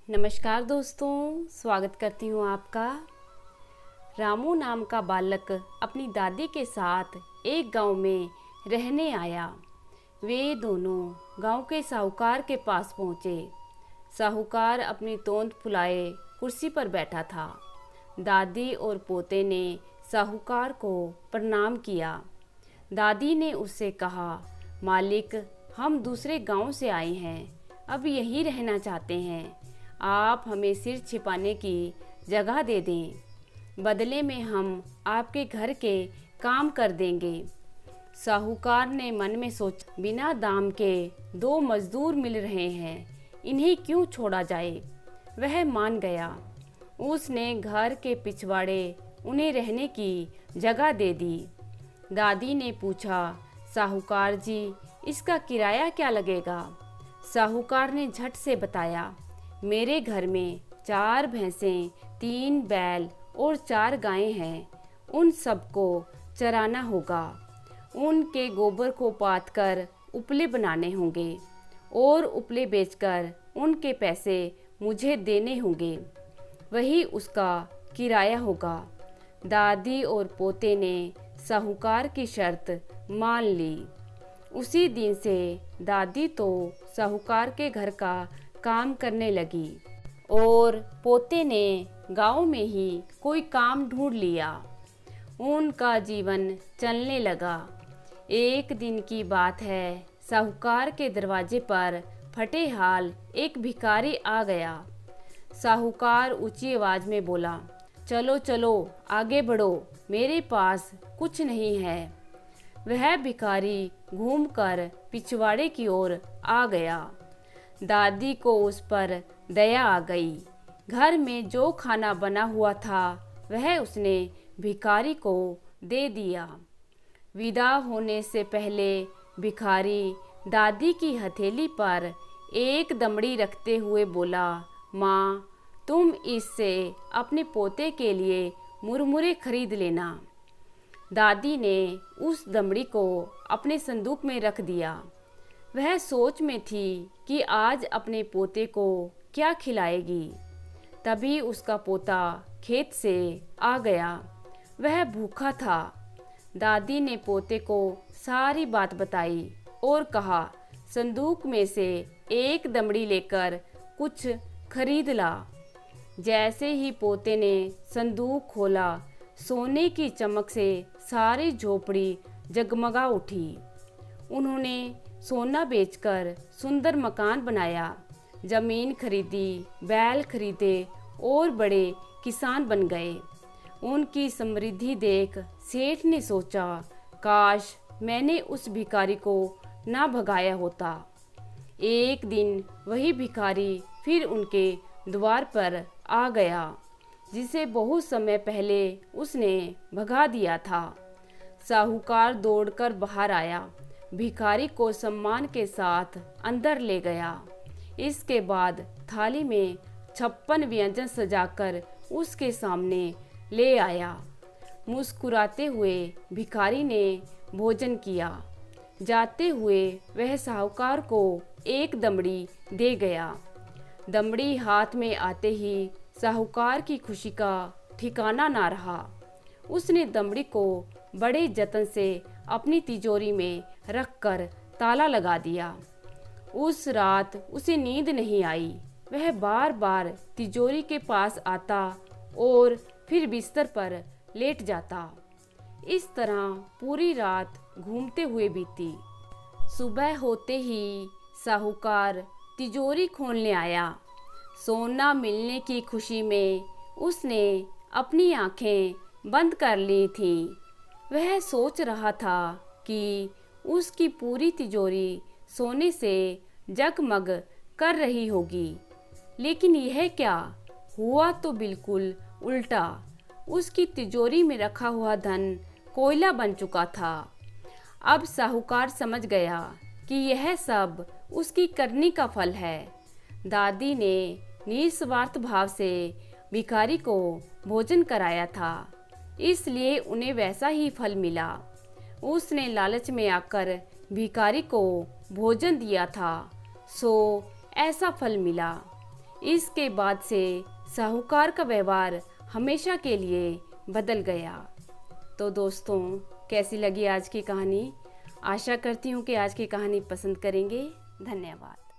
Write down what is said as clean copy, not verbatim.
नमस्कार दोस्तों, स्वागत करती हूँ आपका। रामू नाम का बालक अपनी दादी के साथ एक गांव में रहने आया। वे दोनों गांव के साहूकार के पास पहुँचे। साहूकार अपनी तोंद फुलाए कुर्सी पर बैठा था। दादी और पोते ने साहूकार को प्रणाम किया। दादी ने उससे कहा, मालिक, हम दूसरे गांव से आए हैं, अब यहीं रहना चाहते हैं। आप हमें सिर छिपाने की जगह दे दें, बदले में हम आपके घर के काम कर देंगे। साहूकार ने मन में सोचा, बिना दाम के 2 मजदूर मिल रहे हैं, इन्हें क्यों छोड़ा जाए। वह मान गया। उसने घर के पिछवाड़े उन्हें रहने की जगह दे दी। दादी ने पूछा, साहूकार जी, इसका किराया क्या लगेगा। साहूकार ने झट से बताया, मेरे घर में 4 भैंसें, 3 बैल और 4 गायें हैं। उन सबको चराना होगा। उनके गोबर को पाथ कर उपले बनाने होंगे और उपले बेचकर उनके पैसे मुझे देने होंगे। वही उसका किराया होगा। दादी और पोते ने साहूकार की शर्त मान ली। उसी दिन से दादी तो साहूकार के घर का काम करने लगी और पोते ने गांव में ही कोई काम ढूंढ लिया। उनका जीवन चलने लगा। एक दिन की बात है, साहूकार के दरवाजे पर फटे हाल एक भिखारी आ गया। साहूकार ऊंची आवाज में बोला, चलो चलो आगे बढ़ो, मेरे पास कुछ नहीं है। वह भिखारी घूमकर पिछवाड़े की ओर आ गया। दादी को उस पर दया आ गई। घर में जो खाना बना हुआ था वह उसने भिखारी को दे दिया। विदा होने से पहले भिखारी दादी की हथेली पर एक दमड़ी रखते हुए बोला, माँ, तुम इससे अपने पोते के लिए मुरमुरे खरीद लेना। दादी ने उस दमड़ी को अपने संदूक में रख दिया। वह सोच में थी कि आज अपने पोते को क्या खिलाएगी। तभी उसका पोता खेत से आ गया। वह भूखा था। दादी ने पोते को सारी बात बताई और कहा, संदूक में से एक दमड़ी लेकर कुछ खरीद ला। जैसे ही पोते ने संदूक खोला, सोने की चमक से सारी झोपड़ी जगमगा उठी। उन्होंने सोना बेचकर सुंदर मकान बनाया, जमीन खरीदी, बैल खरीदे और बड़े किसान बन गए। उनकी समृद्धि देख सेठ ने सोचा, काश मैंने उस भिखारी को ना भगाया होता। एक दिन वही भिखारी फिर उनके द्वार पर आ गया, जिसे बहुत समय पहले उसने भगा दिया था। साहूकार दौड़कर बाहर आया, भिखारी को सम्मान के साथ अंदर ले गया। इसके बाद थाली में 56 व्यंजन सजाकर उसके सामने ले आया। मुस्कुराते हुए भिखारी ने भोजन किया। जाते हुए वह साहूकार को एक दमड़ी दे गया। दमड़ी हाथ में आते ही साहूकार की खुशी का ठिकाना ना रहा। उसने दमड़ी को बड़े जतन से अपनी तिजोरी में रखकर ताला लगा दिया। उस रात उसे नींद नहीं आई। वह बार बार तिजोरी के पास आता और फिर बिस्तर पर लेट जाता। इस तरह पूरी रात घूमते हुए बीती। सुबह होते ही साहूकार तिजोरी खोलने आया। सोना मिलने की खुशी में उसने अपनी आंखें बंद कर ली थीं। वह सोच रहा था कि उसकी पूरी तिजोरी सोने से जगमग कर रही होगी, लेकिन यह क्या हुआ? तो बिल्कुल उल्टा। उसकी तिजोरी में रखा हुआ धन कोयला बन चुका था। अब साहूकार समझ गया कि यह सब उसकी करनी का फल है। दादी ने निस्वार्थ भाव से भिखारी को भोजन कराया था, इसलिए उन्हें वैसा ही फल मिला। उसने लालच में आकर भिखारी को भोजन दिया था, सो ऐसा फल मिला। इसके बाद से साहूकार का व्यवहार हमेशा के लिए बदल गया। तो दोस्तों, कैसी लगी आज की कहानी? आशा करती हूँ कि आज की कहानी पसंद करेंगे। धन्यवाद।